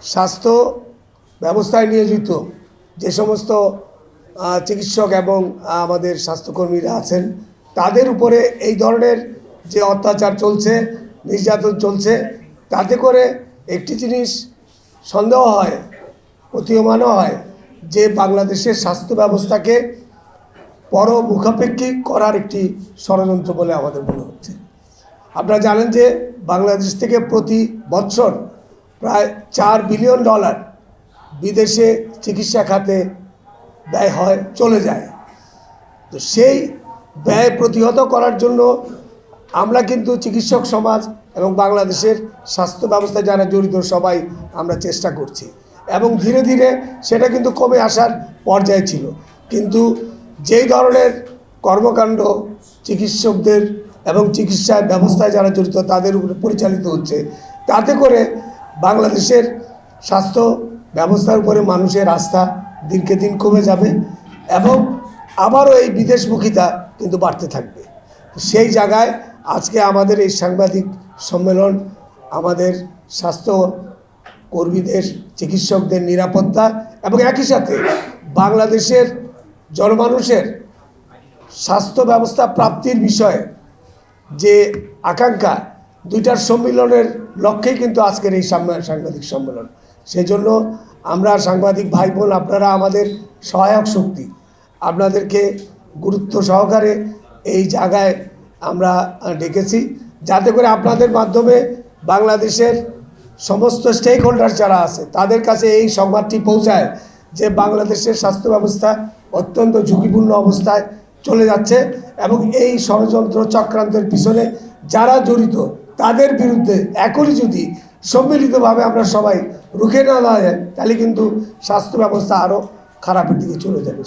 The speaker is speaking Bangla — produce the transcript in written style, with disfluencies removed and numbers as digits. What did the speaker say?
স্বাস্থ্য ব্যবস্থায় নিয়োজিত যে সমস্ত চিকিৎসক এবং আমাদের স্বাস্থ্যকর্মীরা আছেন তাদের উপরে এই ধরনের যে অত্যাচার চলছে, নির্যাতন চলছে, তাতে করে একটি জিনিস সন্দেহ হয়, প্রতীয়মানও হয় যে বাংলাদেশের স্বাস্থ্য ব্যবস্থাকে পরমুখাপেক্ষী করার একটি ষড়যন্ত্র বলে আমাদের মনে হচ্ছে। আপনারা জানেন যে বাংলাদেশ থেকে প্রতি বছর প্রায় $4 বিলিয়ন বিদেশে চিকিৎসা খাতে ব্যয় হয়, চলে যায়। তো সেই ব্যয় প্রতিহত করার জন্য আমরা কিন্তু চিকিৎসক সমাজ এবং বাংলাদেশের স্বাস্থ্য ব্যবস্থায় যারা জড়িত সবাই আমরা চেষ্টা করছি এবং ধীরে ধীরে সেটা কিন্তু কমে আসার পর্যায়ে ছিল। কিন্তু যেই ধরনের কর্মকাণ্ড চিকিৎসকদের এবং চিকিৎসা ব্যবস্থায় যারা জড়িত তাদের উপরে পরিচালিত হচ্ছে, তাতে করে বাংলাদেশের স্বাস্থ্য ব্যবস্থার উপরে মানুষের আস্থা দিনকে দিন কমে যাবে এবং আবারও এই বিদেশমুখিতা কিন্তু বাড়তে থাকবে। সেই জায়গায় আজকে আমাদের এই সাংবাদিক সম্মেলন আমাদের স্বাস্থ্য কর্মীদের, চিকিৎসকদের নিরাপত্তা এবং একই সাথে বাংলাদেশের জনমানুষের স্বাস্থ্য ব্যবস্থা প্রাপ্তির বিষয়ে যে আকাঙ্ক্ষা, দুইটার সম্মিলনের লক্ষ্যেই কিন্তু আজকের এই সাংবাদিক সম্মেলন। সেই জন্য আমরা সাংবাদিক ভাই বোন, আপনারা আমাদের সহায়ক শক্তি, আপনাদেরকে গুরুত্ব সহকারে এই জায়গায় আমরা ডেকেছি যাতে করে আপনাদের মাধ্যমে বাংলাদেশের সমস্ত স্টেক হোল্ডার যারা আছে তাদের কাছে এই সংবাদটি পৌঁছায় যে বাংলাদেশের স্বাস্থ্য ব্যবস্থা অত্যন্ত ঝুঁকিপূর্ণ অবস্থায় চলে যাচ্ছে এবং এই ষড়যন্ত্র চক্রান্তের পিছনে যারা জড়িত তাদের বিরুদ্ধে এখনই যদি সম্মিলিতভাবে আমরা সবাই রুখে না দেওয়া যায় তাহলে কিন্তু স্বাস্থ্য ব্যবস্থা আরও খারাপের দিকে চলে যাবে।